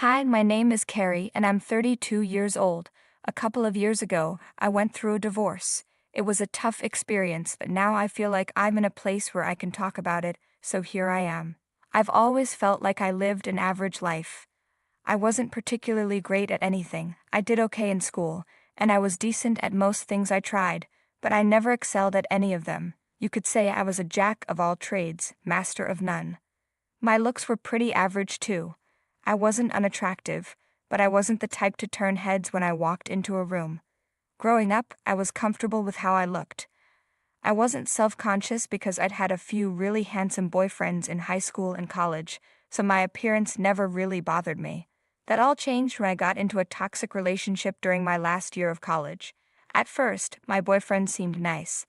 Hi, my name is Carrie and I'm 32 years old. A couple of years ago, I went through a divorce. It was a tough experience, but now I feel like I'm in a place where I can talk about it, so here I am. I've always felt like I lived an average life. I wasn't particularly great at anything. I did okay in school, and I was decent at most things I tried, but I never excelled at any of them. You could say I was a jack of all trades, master of none. My looks were pretty average too. I wasn't unattractive, but I wasn't the type to turn heads when I walked into a room. Growing up, I was comfortable with how I looked. I wasn't self-conscious because I'd had a few really handsome boyfriends in high school and college, so my appearance never really bothered me. That all changed when I got into a toxic relationship during my last year of college. At first, my boyfriend seemed nice.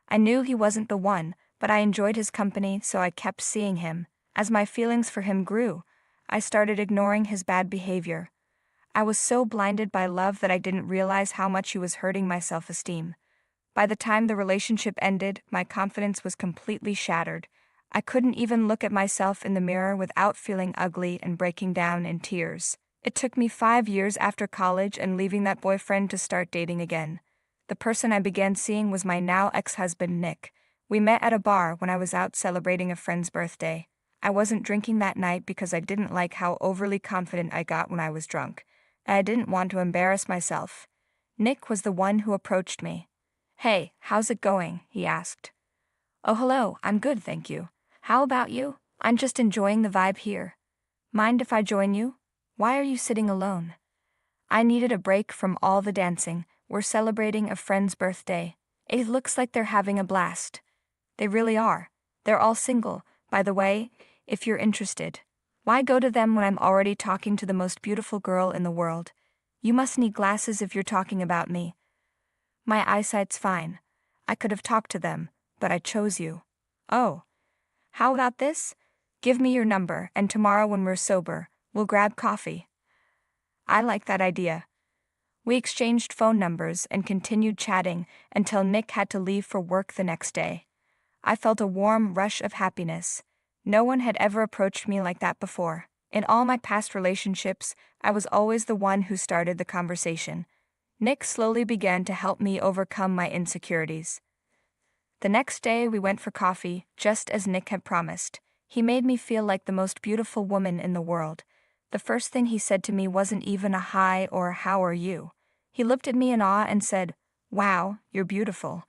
I knew he wasn't the one, but I enjoyed his company, so I kept seeing him. As my feelings for him grew, I started ignoring his bad behavior. I was so blinded by love that I didn't realize how much he was hurting my self-esteem. By the time the relationship ended, my confidence was completely shattered. I couldn't even look at myself in the mirror without feeling ugly and breaking down in tears. It took me 5 years after college and leaving that boyfriend to start dating again. The person I began seeing was my now ex-husband, Nick. We met at a bar when I was out celebrating a friend's birthday. I wasn't drinking that night because I didn't like how overly confident I got when I was drunk, and I didn't want to embarrass myself. Nick was the one who approached me. "Hey, how's it going?" he asked. "Oh, hello, I'm good, thank you. How about you?" "I'm just enjoying the vibe here. Mind if I join you? Why are you sitting alone?" I needed a break from all the dancing. We're celebrating a friend's birthday. It looks like they're having a blast. They really are. They're all single, by the way, if you're interested. Why go to them when I'm already talking to the most beautiful girl in the world? You must need glasses if you're talking about me. My eyesight's fine. I could have talked to them, but I chose you. Oh. How about this? Give me your number, and tomorrow when we're sober, we'll grab coffee. I like that idea. We exchanged phone numbers and continued chatting until Nick had to leave for work the next day. I felt a warm rush of happiness. No one had ever approached me like that before. In all my past relationships, I was always the one who started the conversation. Nick slowly began to help me overcome my insecurities. The next day we went for coffee, just as Nick had promised. He made me feel like the most beautiful woman in the world. The first thing he said to me wasn't even a hi or how are you. He looked at me in awe and said, "Wow, you're beautiful."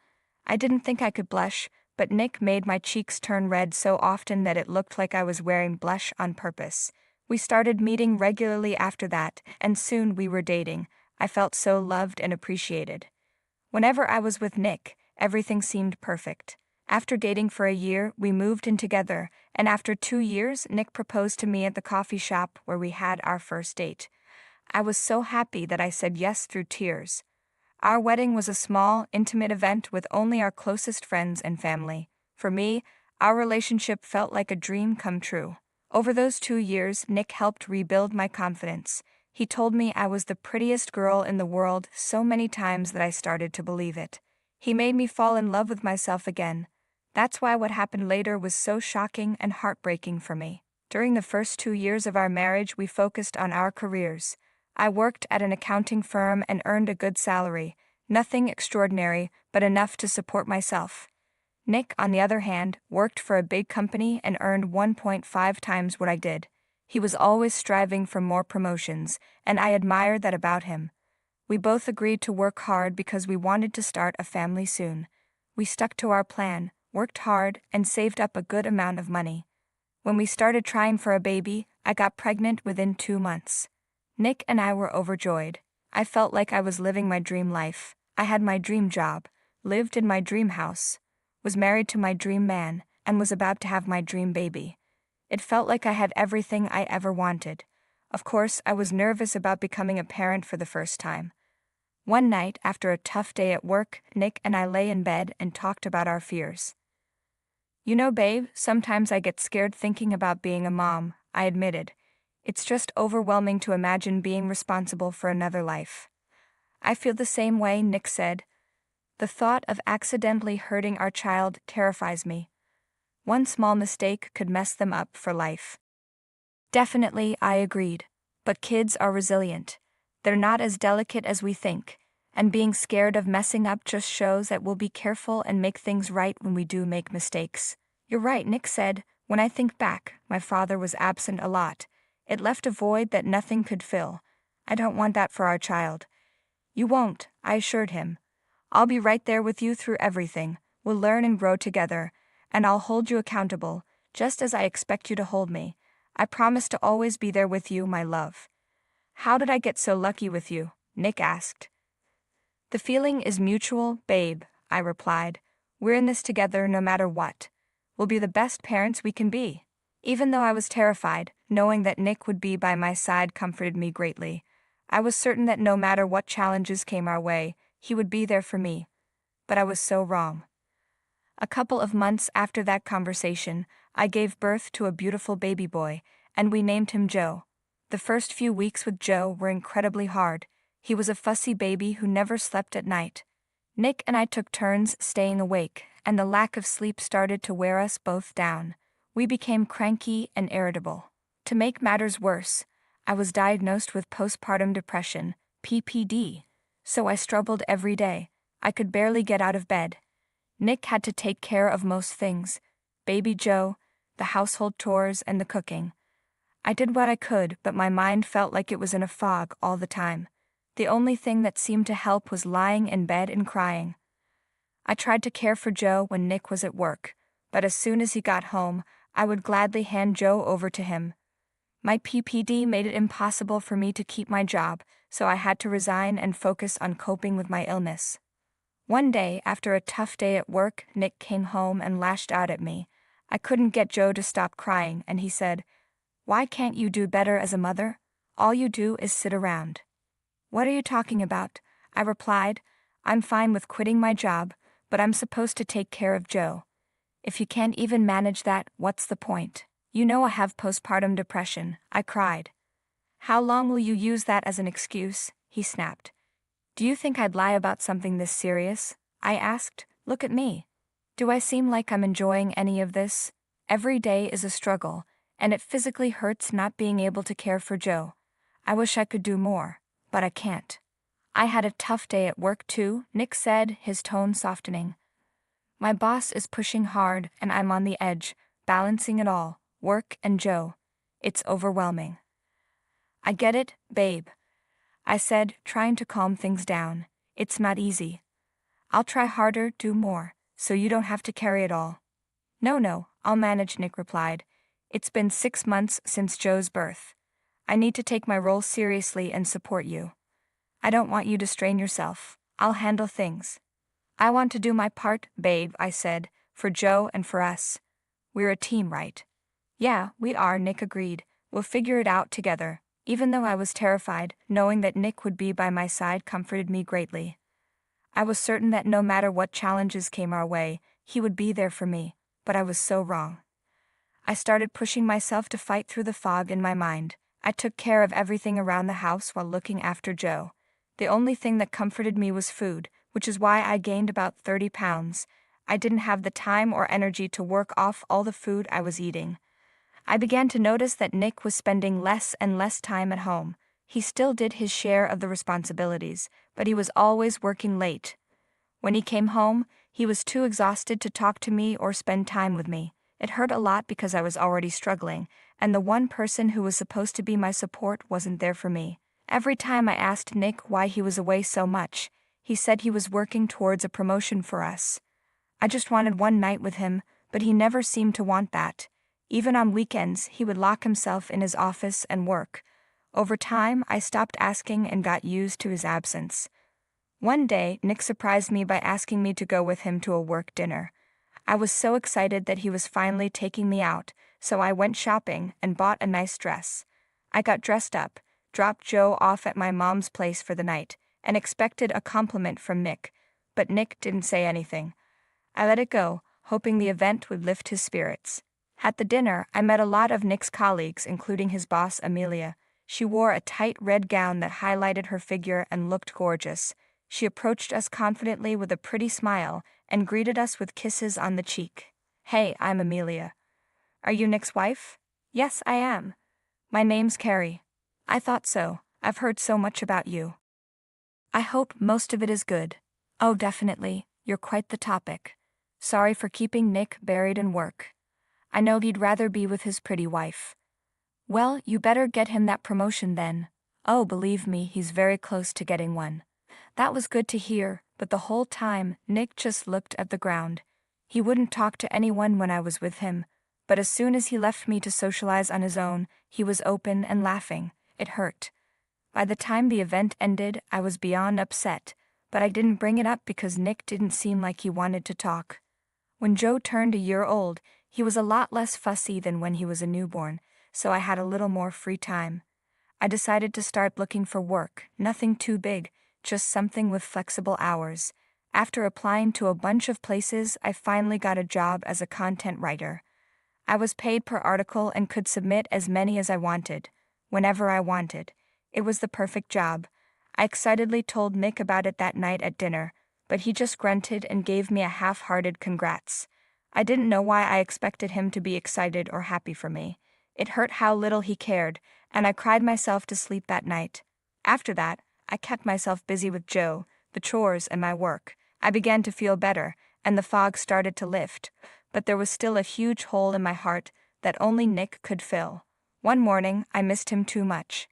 I didn't think I could blush, but Nick made my cheeks turn red so often that it looked like I was wearing blush on purpose. We started meeting regularly after that, and soon we were dating. I felt so loved and appreciated. Whenever I was with Nick, everything seemed perfect. After dating for a year, we moved in together, and after 2 years, Nick proposed to me at the coffee shop where we had our first date. I was so happy that I said yes through tears. Our wedding was a small, intimate event with only our closest friends and family. For me, our relationship felt like a dream come true. Over those 2 years, Nick helped rebuild my confidence. He told me I was the prettiest girl in the world so many times that I started to believe it. He made me fall in love with myself again. That's why what happened later was so shocking and heartbreaking for me. During the first 2 years of our marriage, we focused on our careers. I worked at an accounting firm and earned a good salary, nothing extraordinary, but enough to support myself. Nick, on the other hand, worked for a big company and earned 1.5 times what I did. He was always striving for more promotions, and I admired that about him. We both agreed to work hard because we wanted to start a family soon. We stuck to our plan, worked hard, and saved up a good amount of money. When we started trying for a baby, I got pregnant within 2 months. Nick and I were overjoyed. I felt like I was living my dream life. I had my dream job, lived in my dream house, was married to my dream man, and was about to have my dream baby. It felt like I had everything I ever wanted. Of course, I was nervous about becoming a parent for the first time. One night, after a tough day at work, Nick and I lay in bed and talked about our fears. "You know, babe, sometimes I get scared thinking about being a mom," I admitted. "It's just overwhelming to imagine being responsible for another life." "I feel the same way," Nick said. "The thought of accidentally hurting our child terrifies me. One small mistake could mess them up for life." Definitely, I agreed. But kids are resilient. They're not as delicate as we think, and being scared of messing up just shows that we'll be careful and make things right when we do make mistakes. You're right, Nick said. When I think back, my father was absent a lot. It left a void that nothing could fill. I don't want that for our child. You won't, I assured him. I'll be right there with you through everything. We'll learn and grow together, and I'll hold you accountable, just as I expect you to hold me. I promise to always be there with you, my love. How did I get so lucky with you? Nick asked. The feeling is mutual, babe, I replied. We're in this together no matter what. We'll be the best parents we can be. Even though I was terrified, knowing that Nick would be by my side comforted me greatly. I was certain that no matter what challenges came our way, he would be there for me. But I was so wrong. A couple of months after that conversation, I gave birth to a beautiful baby boy, and we named him Joe. The first few weeks with Joe were incredibly hard. He was a fussy baby who never slept at night. Nick and I took turns staying awake, and the lack of sleep started to wear us both down. We became cranky and irritable. To make matters worse, I was diagnosed with postpartum depression, PPD, so I struggled every day. I could barely get out of bed. Nick had to take care of most things: baby Joe, the household chores, and the cooking. I did what I could, but my mind felt like it was in a fog all the time. The only thing that seemed to help was lying in bed and crying. I tried to care for Joe when Nick was at work, but as soon as he got home, I would gladly hand Joe over to him. My PPD made it impossible for me to keep my job, so I had to resign and focus on coping with my illness. One day, after a tough day at work, Nick came home and lashed out at me. I couldn't get Joe to stop crying, and he said, "Why can't you do better as a mother? All you do is sit around." "What are you talking about?" I replied. "I'm fine with quitting my job, but I'm supposed to take care of Joe. If you can't even manage that, what's the point?" "You know I have postpartum depression," I cried. "How long will you use that as an excuse?" he snapped. "Do you think I'd lie about something this serious?" I asked. "Look at me. Do I seem like I'm enjoying any of this? Every day is a struggle, and it physically hurts not being able to care for Joe. I wish I could do more, but I can't." "I had a tough day at work too," Nick said, his tone softening. "My boss is pushing hard, and I'm on the edge, balancing it all, work and Joe. It's overwhelming." "I get it, babe," I said, trying to calm things down. "It's not easy. I'll try harder, do more, so you don't have to carry it all." No, I'll manage," Nick replied. "It's been 6 months since Joe's birth. I need to take my role seriously and support you. I don't want you to strain yourself. I'll handle things." "I want to do my part, babe," I said, "for Joe and for us. We're a team, right?" "Yeah, we are," Nick agreed. "We'll figure it out together." Even though I was terrified, knowing that Nick would be by my side comforted me greatly. I was certain that no matter what challenges came our way, he would be there for me, but I was so wrong. I started pushing myself to fight through the fog in my mind. I took care of everything around the house while looking after Joe. The only thing that comforted me was food, which is why I gained about 30 pounds. I didn't have the time or energy to work off all the food I was eating. I began to notice that Nick was spending less and less time at home. He still did his share of the responsibilities, but he was always working late. When he came home, he was too exhausted to talk to me or spend time with me. It hurt a lot because I was already struggling, and the one person who was supposed to be my support wasn't there for me. Every time I asked Nick why he was away so much, he said he was working towards a promotion for us. I just wanted one night with him, but he never seemed to want that. Even on weekends, he would lock himself in his office and work. Over time, I stopped asking and got used to his absence. One day, Nick surprised me by asking me to go with him to a work dinner. I was so excited that he was finally taking me out, so I went shopping and bought a nice dress. I got dressed up, dropped Joe off at my mom's place for the night, and expected a compliment from Nick, but Nick didn't say anything. I let it go, hoping the event would lift his spirits. At the dinner, I met a lot of Nick's colleagues, including his boss, Amelia. She wore a tight red gown that highlighted her figure and looked gorgeous. She approached us confidently with a pretty smile and greeted us with kisses on the cheek. "Hey, I'm Amelia. Are you Nick's wife?" "Yes, I am. My name's Carrie." I thought so. I've heard so much about you. I hope most of it is good. Oh, definitely. You're quite the topic. Sorry for keeping Nick buried in work. I know he'd rather be with his pretty wife. Well, you better get him that promotion then. Oh, believe me, he's very close to getting one. That was good to hear, but the whole time, Nick just looked at the ground. He wouldn't talk to anyone when I was with him, but as soon as he left me to socialize on his own, he was open and laughing. It hurt. By the time the event ended, I was beyond upset, but I didn't bring it up because Nick didn't seem like he wanted to talk. When Joe turned a year old, he was a lot less fussy than when he was a newborn, so I had a little more free time. I decided to start looking for work, nothing too big, just something with flexible hours. After applying to a bunch of places, I finally got a job as a content writer. I was paid per article and could submit as many as I wanted, whenever I wanted. It was the perfect job. I excitedly told Nick about it that night at dinner, but he just grunted and gave me a half-hearted congrats. I didn't know why I expected him to be excited or happy for me. It hurt how little he cared, and I cried myself to sleep that night. After that, I kept myself busy with Joe, the chores, and my work. I began to feel better, and the fog started to lift, but there was still a huge hole in my heart that only Nick could fill. One morning, I missed him too much.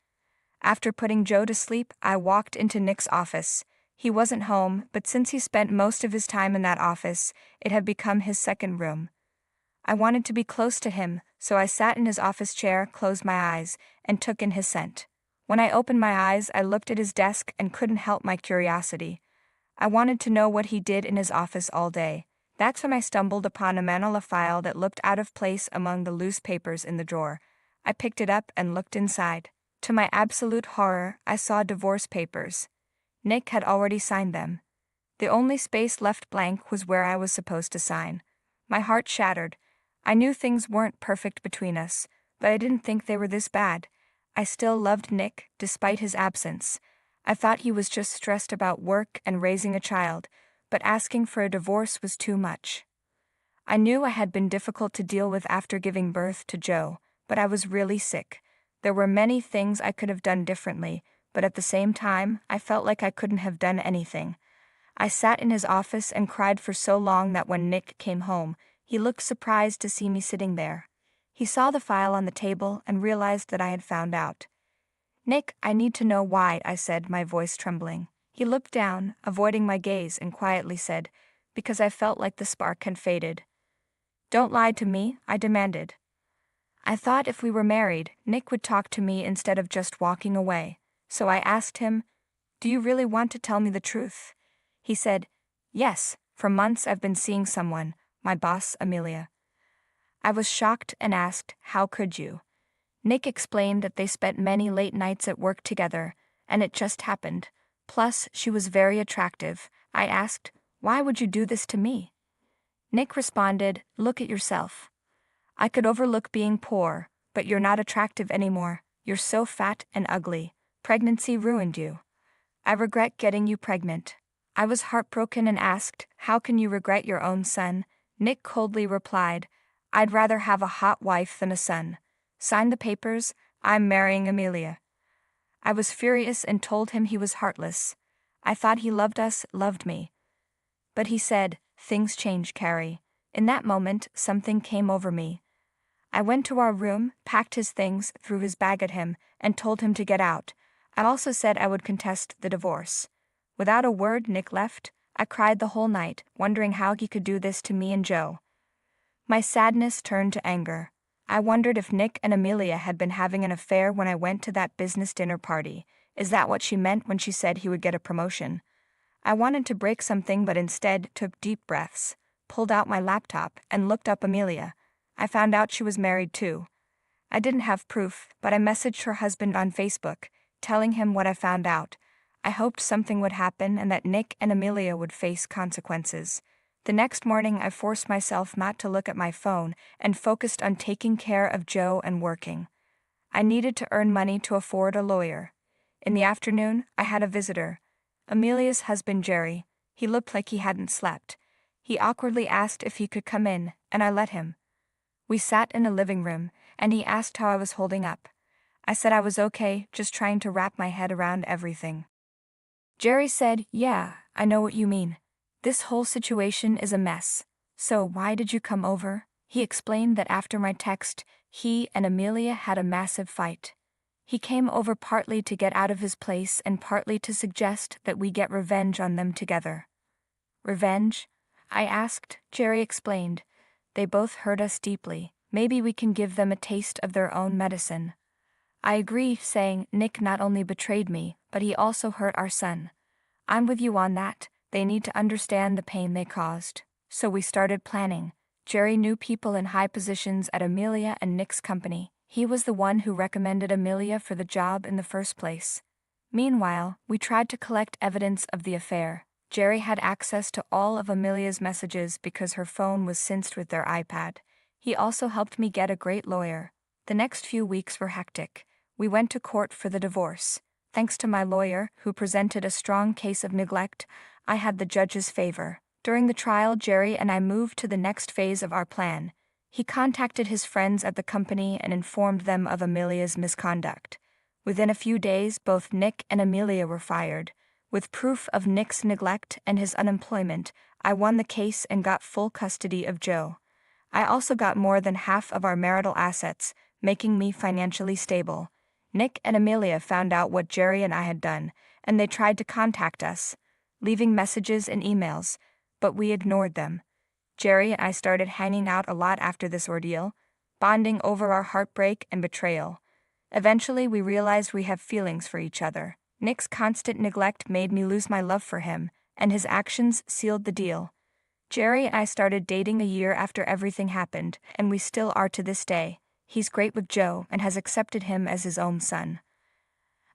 After putting Joe to sleep, I walked into Nick's office. He wasn't home, but since he spent most of his time in that office, it had become his second room. I wanted to be close to him, so I sat in his office chair, closed my eyes, and took in his scent. When I opened my eyes, I looked at his desk and couldn't help my curiosity. I wanted to know what he did in his office all day. That's when I stumbled upon a manila file that looked out of place among the loose papers in the drawer. I picked it up and looked inside. To my absolute horror, I saw divorce papers. Nick had already signed them. The only space left blank was where I was supposed to sign. My heart shattered. I knew things weren't perfect between us, but I didn't think they were this bad. I still loved Nick, despite his absence. I thought he was just stressed about work and raising a child, but asking for a divorce was too much. I knew I had been difficult to deal with after giving birth to Joe, but I was really sick. There were many things I could have done differently, but at the same time, I felt like I couldn't have done anything. I sat in his office and cried for so long that when Nick came home, he looked surprised to see me sitting there. He saw the file on the table and realized that I had found out. "Nick, I need to know why," I said, my voice trembling. He looked down, avoiding my gaze, and quietly said, "Because I felt like the spark had faded." "Don't lie to me," I demanded. I thought if we were married, Nick would talk to me instead of just walking away. So I asked him, "Do you really want to tell me the truth?" He said, "Yes, for months I've been seeing someone, my boss, Amelia." I was shocked and asked, "How could you?" Nick explained that they spent many late nights at work together, and it just happened. Plus, she was very attractive. I asked, "Why would you do this to me?" Nick responded, "Look at yourself. I could overlook being poor, but you're not attractive anymore. You're so fat and ugly. Pregnancy ruined you. I regret getting you pregnant." I was heartbroken and asked, "How can you regret your own son?" Nick coldly replied, "I'd rather have a hot wife than a son. Sign the papers, I'm marrying Amelia." I was furious and told him he was heartless. I thought he loved us, loved me. But he said, "Things change, Carrie." In that moment, something came over me. I went to our room, packed his things, threw his bag at him, and told him to get out. I also said I would contest the divorce. Without a word, Nick left. I cried the whole night, wondering how he could do this to me and Joe. My sadness turned to anger. I wondered if Nick and Amelia had been having an affair when I went to that business dinner party. Is that what she meant when she said he would get a promotion? I wanted to break something but instead took deep breaths, pulled out my laptop, and looked up Amelia. I found out she was married too. I didn't have proof, but I messaged her husband on Facebook, telling him what I found out. I hoped something would happen and that Nick and Amelia would face consequences. The next morning I forced myself not to look at my phone and focused on taking care of Joe and working. I needed to earn money to afford a lawyer. In the afternoon, I had a visitor. Amelia's husband, Jerry. He looked like he hadn't slept. He awkwardly asked if he could come in, and I let him. We sat in a living room, and he asked how I was holding up. I said I was okay, just trying to wrap my head around everything. Jerry said, "Yeah, I know what you mean. This whole situation is a mess. So why did you come over?" He explained that after my text, he and Amelia had a massive fight. He came over partly to get out of his place and partly to suggest that we get revenge on them together. Revenge? I asked. Jerry explained. They both hurt us deeply. Maybe we can give them a taste of their own medicine. I agree, saying, Nick not only betrayed me, but he also hurt our son. I'm with you on that. They need to understand the pain they caused. So we started planning. Jerry knew people in high positions at Amelia and Nick's company. He was the one who recommended Amelia for the job in the first place. Meanwhile, we tried to collect evidence of the affair. Jerry had access to all of Amelia's messages because her phone was synced with their iPad. He also helped me get a great lawyer. The next few weeks were hectic. We went to court for the divorce. Thanks to my lawyer, who presented a strong case of neglect, I had the judge's favor. During the trial, Jerry and I moved to the next phase of our plan. He contacted his friends at the company and informed them of Amelia's misconduct. Within a few days, both Nick and Amelia were fired. With proof of Nick's neglect and his unemployment, I won the case and got full custody of Joe. I also got more than half of our marital assets, making me financially stable. Nick and Amelia found out what Jerry and I had done, and they tried to contact us, leaving messages and emails, but we ignored them. Jerry and I started hanging out a lot after this ordeal, bonding over our heartbreak and betrayal. Eventually, we realized we have feelings for each other. Nick's constant neglect made me lose my love for him, and his actions sealed the deal. Jerry and I started dating a year after everything happened, and we still are to this day. He's great with Joe and has accepted him as his own son.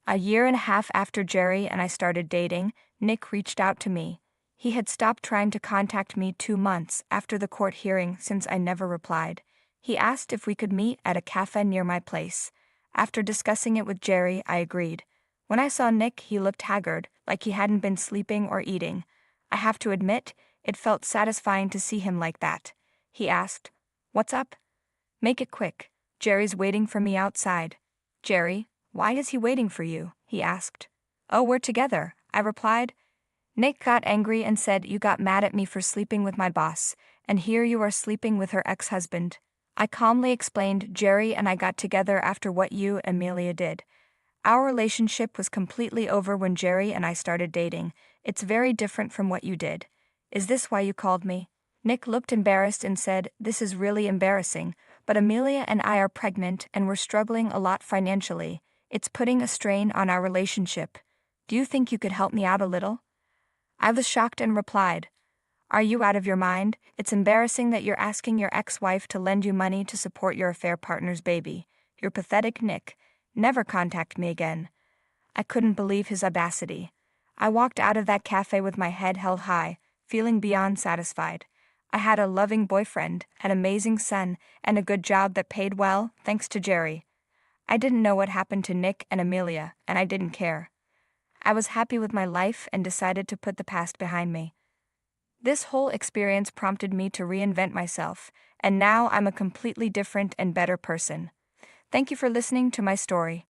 A year and a half after Jerry and I started dating, Nick reached out to me. He had stopped trying to contact me 2 months after the court hearing since I never replied. He asked if we could meet at a cafe near my place. After discussing it with Jerry, I agreed. When I saw Nick, he looked haggard, like he hadn't been sleeping or eating. I have to admit, it felt satisfying to see him like that. He asked, "What's up?" "Make it quick. Jerry's waiting for me outside." "Jerry? Why is he waiting for you?" he asked. "Oh, we're together," I replied. Nick got angry and said, "You got mad at me for sleeping with my boss, and here you are sleeping with her ex-husband." I calmly explained, "Jerry and I got together after what you and Amelia did. Our relationship was completely over when Jerry and I started dating. It's very different from what you did. Is this why you called me?" Nick looked embarrassed and said, "This is really embarrassing, but Amelia and I are pregnant and we're struggling a lot financially. It's putting a strain on our relationship. Do you think you could help me out a little?" I was shocked and replied, "Are you out of your mind? It's embarrassing that you're asking your ex-wife to lend you money to support your affair partner's baby. You're pathetic, Nick. Never contact me again." I couldn't believe his audacity. I walked out of that cafe with my head held high, feeling beyond satisfied. I had a loving boyfriend, an amazing son, and a good job that paid well, thanks to Jerry. I didn't know what happened to Nick and Amelia, and I didn't care. I was happy with my life and decided to put the past behind me. This whole experience prompted me to reinvent myself, and now I'm a completely different and better person. Thank you for listening to my story.